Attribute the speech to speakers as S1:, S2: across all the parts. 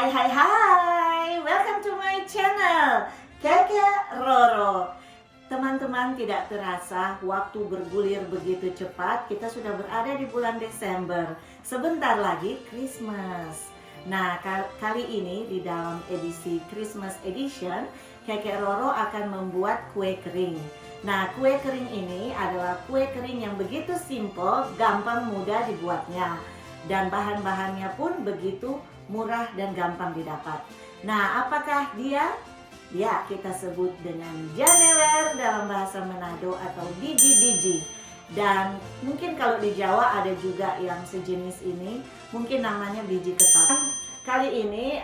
S1: Hai hai hai, welcome to my channel Kakek Roro. Teman-teman, tidak terasa waktu bergulir begitu cepat. Kita sudah berada di bulan Desember. Sebentar lagi Christmas. Nah, kali ini di dalam edisi Christmas Edition, Kakek Roro akan membuat kue kering. Nah, kue kering ini adalah kue kering yang begitu simple, gampang, mudah dibuatnya. Dan bahan-bahannya pun begitu murah dan gampang didapat. Nah, apakah dia? Ya, kita sebut dengan janewer dalam bahasa Manado atau biji-biji. Dan mungkin kalau di Jawa ada juga yang sejenis ini, mungkin namanya biji ketan. Kali ini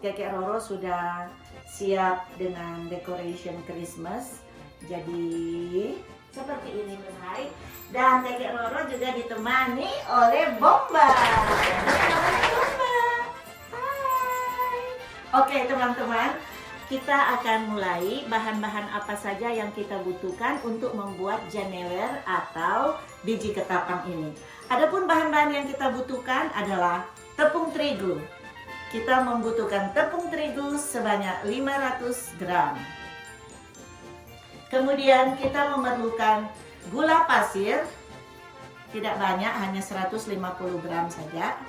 S1: Kakek Roro sudah siap dengan decoration Christmas. Jadi seperti ini, Hai. Dan Kakek Roro juga ditemani oleh Bomba. Hai. Oke, teman-teman, kita akan mulai. Bahan-bahan apa saja yang kita butuhkan untuk membuat janewer atau biji ketapang ini. Adapun bahan-bahan yang kita butuhkan adalah tepung terigu. Kita membutuhkan tepung terigu sebanyak 500 gram. Kemudian kita memerlukan gula pasir, tidak banyak, hanya 150 gram saja.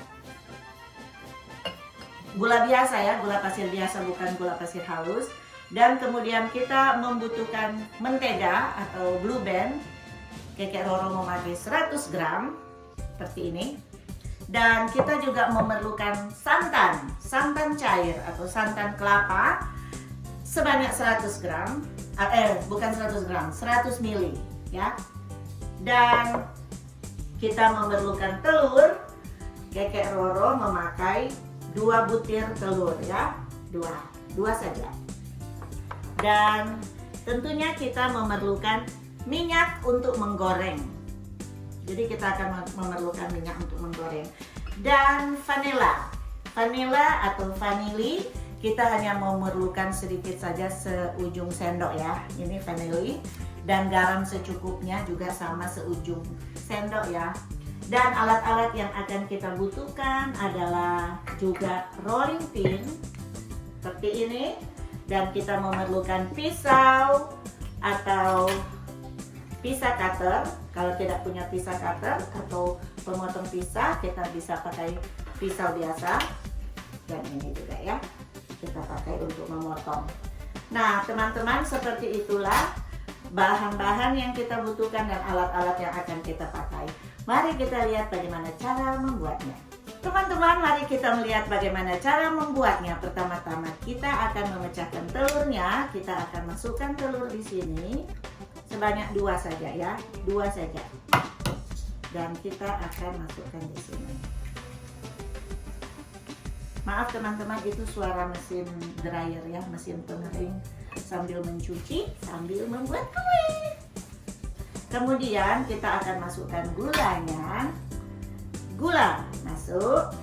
S1: Gula biasa ya, gula pasir biasa, bukan gula pasir halus. Dan kemudian kita membutuhkan mentega atau blue band. Kakek Roro memakai 100 gram, seperti ini. Dan kita juga memerlukan santan cair atau santan kelapa sebanyak 100 gram. Bukan 100 gram, 100 ml ya. Dan kita memerlukan telur. Kakek Roro memakai 2 butir telur ya, 2 saja. Dan tentunya kita memerlukan minyak untuk menggoreng. Jadi kita akan memerlukan minyak untuk menggoreng. Dan vanila atau vanili, kita hanya memerlukan sedikit saja, seujung sendok ya. Ini vanili. Dan garam secukupnya juga sama seujung sendok ya. Dan alat-alat yang akan kita butuhkan adalah juga rolling pin seperti ini. Dan kita memerlukan pisau atau pisah cutter. Kalau tidak punya pisah cutter atau pemotong pisah, kita bisa pakai pisau biasa. Dan ini juga ya, kita pakai untuk memotong. Nah, teman-teman, seperti itulah bahan-bahan yang kita butuhkan dan alat-alat yang akan kita pakai. Mari kita lihat bagaimana cara membuatnya. Teman-teman, mari kita melihat bagaimana cara membuatnya. Pertama-tama kita akan memecahkan telurnya. Kita akan masukkan telur di sini sebanyak 2 saja ya, 2 saja. Dan kita akan masukkan di sini. Maaf teman-teman, itu suara mesin dryer ya, mesin pengering sambil mencuci, sambil membuat kue. Kemudian kita akan masukkan gulanya. Gula masuk.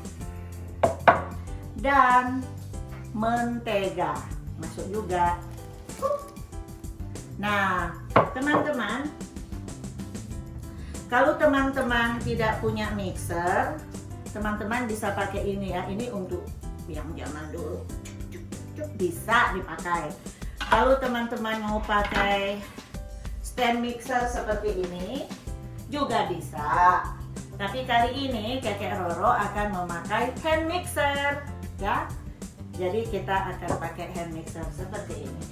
S1: Dan mentega masuk juga. Nah, teman-teman, kalau teman-teman tidak punya mixer, teman-teman bisa pakai ini ya. Ini untuk yang zaman dulu, bisa dipakai. Kalau teman-teman mau pakai stand mixer seperti ini juga bisa. Tapi kali ini Kakek Roro akan memakai hand mixer ya. Jadi kita akan pakai hand mixer seperti ini.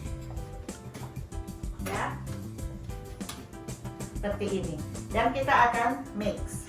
S1: Ya. Seperti ini. Dan kita akan mix.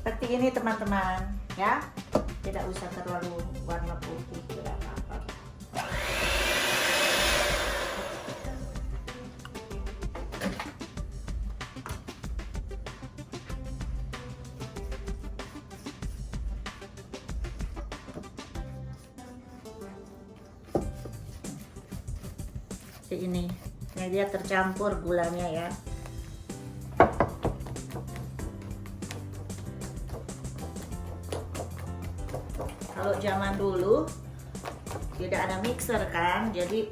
S1: Seperti ini teman-teman ya, tidak usah terlalu warna putih, tidak apa-apa. Seperti ini. Nah, dia tercampur gulanya ya. Kalau zaman dulu tidak ada mixer kan, jadi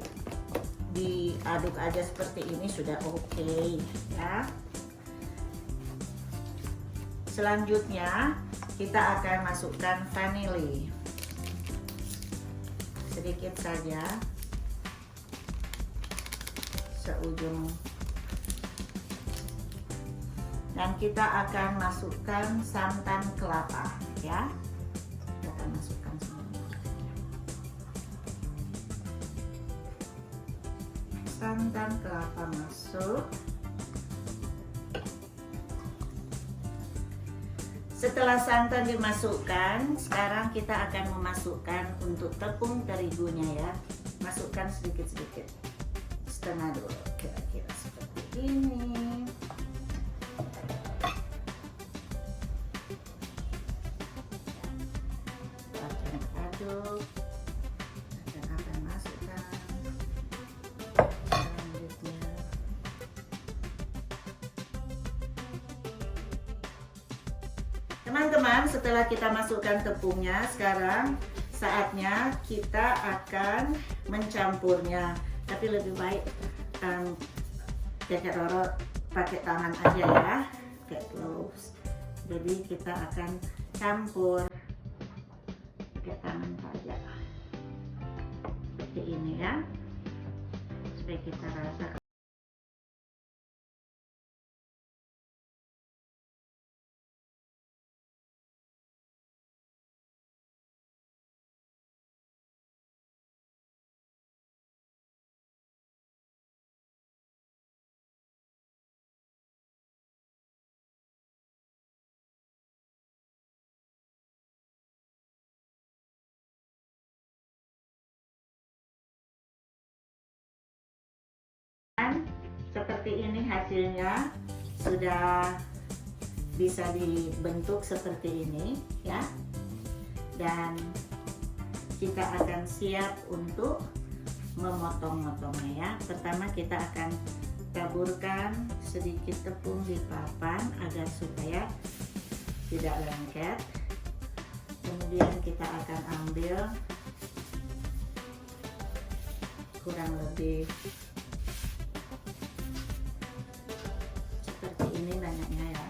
S1: diaduk aja seperti ini sudah oke ya. Selanjutnya kita akan masukkan vanili sedikit saja, seujung, dan kita akan masukkan santan kelapa ya. Kita akan masukkan semuanya. Santan kelapa masuk. Setelah santan dimasukkan, sekarang kita akan memasukkan untuk tepung terigunya ya. Masukkan sedikit-sedikit, setengah dulu, kira-kira seperti ini. Akan aduk, akan masukkan selanjutnya. Teman-teman, setelah kita masukkan tepungnya, sekarang saatnya kita akan mencampurnya. Tapi lebih baik Kakek Roro pakai tangan aja ya, pakai gloves. Jadi kita akan campur pakai tangan saja, seperti ini ya, supaya kita rasa. Seperti ini hasilnya, sudah bisa dibentuk seperti ini ya, dan kita akan siap untuk memotong-motongnya ya. Pertama kita akan taburkan sedikit tepung di papan agar supaya tidak lengket. Kemudian kita akan ambil kurang lebih seperti ini banyaknya ya.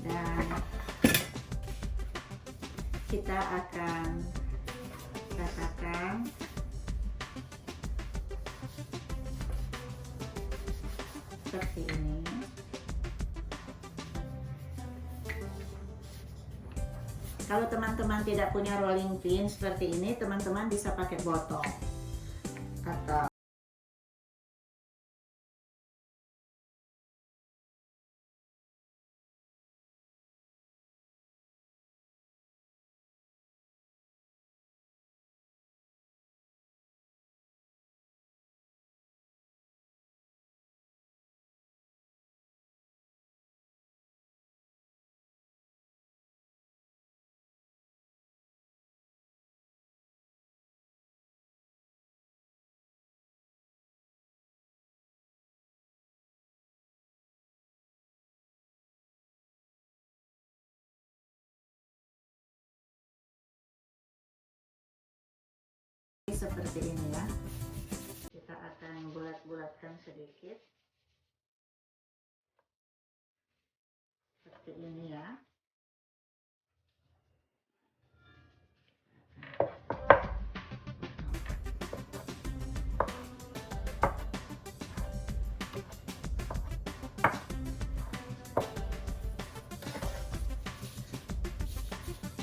S1: Dan kita akan ratakan seperti ini. Kalau teman-teman tidak punya rolling pin seperti ini, teman-teman bisa pakai botol atau seperti ini ya. Kita akan bulat-bulatkan sedikit seperti ini ya.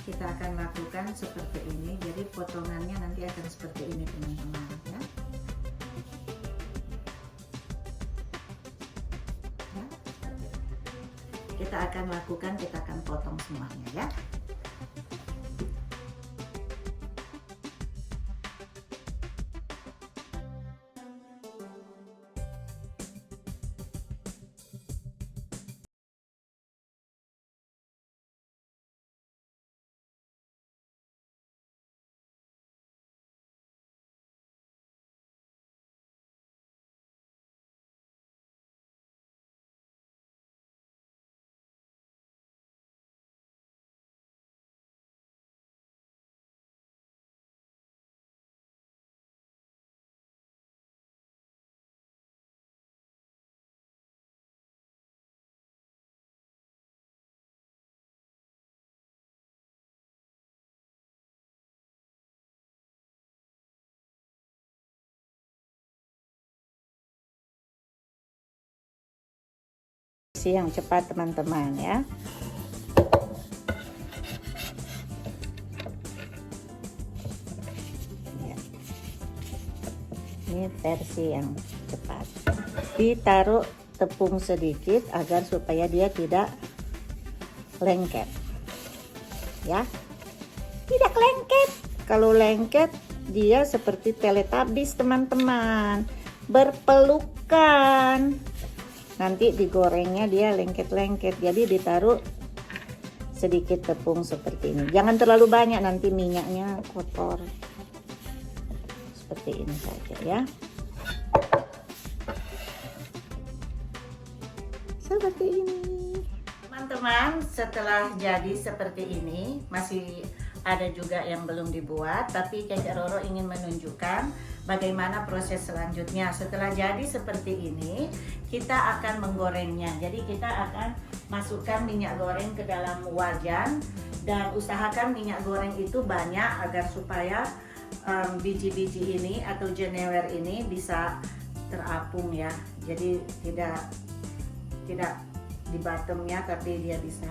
S1: Kita akan lakukan seperti ini, jadi potongannya nanti akan seperti ini teman-teman ya. Kita akan lakukan, kita akan potong semuanya ya. versi yang cepat teman-teman ya. Ini versi yang cepat. Ditaruh tepung sedikit agar supaya dia tidak lengket ya, tidak lengket. Kalau lengket dia seperti Teletubbies teman-teman, berpelukan. Nanti digorengnya dia lengket-lengket. Jadi ditaruh sedikit tepung seperti ini, jangan terlalu banyak, nanti minyaknya kotor. Seperti ini saja ya, seperti ini teman-teman. Setelah jadi seperti ini, masih ada juga yang belum dibuat, tapi Keke Roro ingin menunjukkan bagaimana proses selanjutnya. Setelah jadi seperti ini, kita akan menggorengnya. Jadi kita akan masukkan minyak goreng ke dalam wajan, dan usahakan minyak goreng itu banyak agar supaya biji-biji ini atau jenewer ini bisa terapung ya. Jadi tidak di bottomnya, tapi dia bisa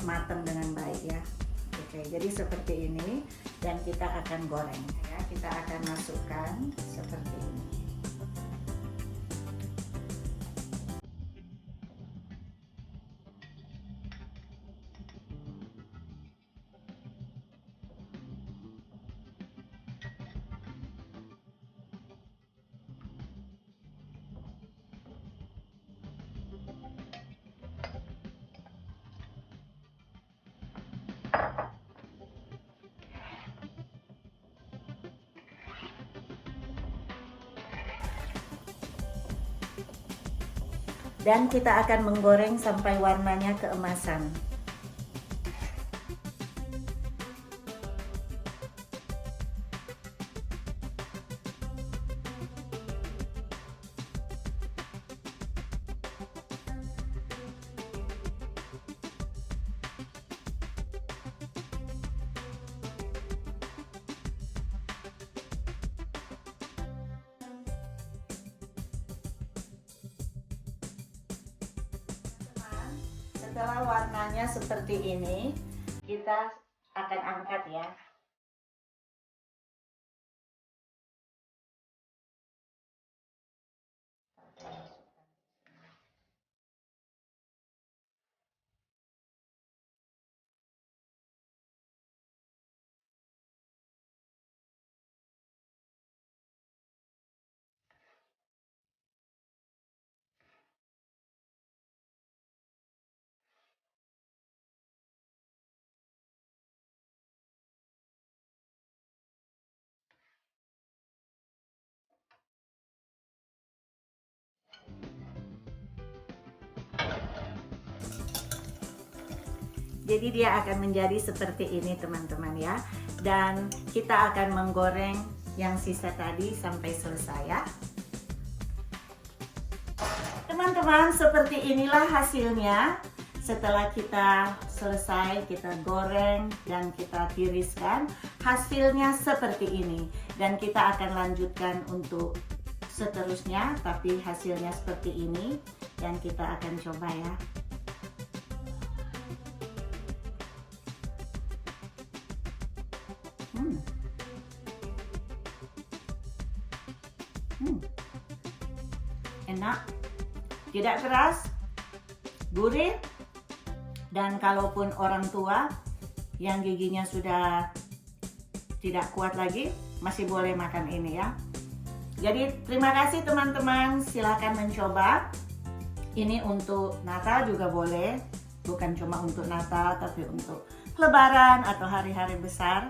S1: matang dengan baik ya. Oke, jadi seperti ini, dan kita akan goreng ya. Kita akan masukkan seperti ini. Dan kita akan menggoreng sampai warnanya keemasan. Setelah warnanya seperti ini, kita akan angkat ya. Jadi dia akan menjadi seperti ini teman-teman ya. Dan kita akan menggoreng yang sisa tadi sampai selesai ya. Teman-teman, seperti inilah hasilnya. Setelah kita selesai, kita goreng dan kita tiriskan, hasilnya seperti ini. Dan kita akan lanjutkan untuk seterusnya, tapi hasilnya seperti ini. Dan kita akan coba ya. Enak, tidak keras, gurih, dan kalaupun orang tua yang giginya sudah tidak kuat lagi, masih boleh makan ini ya. Jadi terima kasih teman-teman, silahkan mencoba. Ini untuk Natal juga boleh, bukan cuma untuk Natal, tapi untuk Lebaran atau hari-hari besar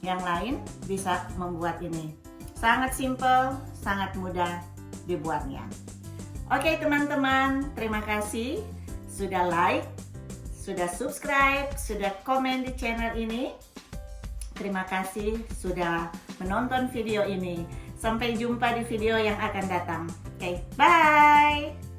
S1: yang lain bisa membuat ini. Sangat simple, sangat mudah dibuatnya. Oke teman-teman, terima kasih sudah like, sudah subscribe, sudah komen di channel ini. Terima kasih sudah menonton video ini. Sampai jumpa di video yang akan datang. Oke, bye!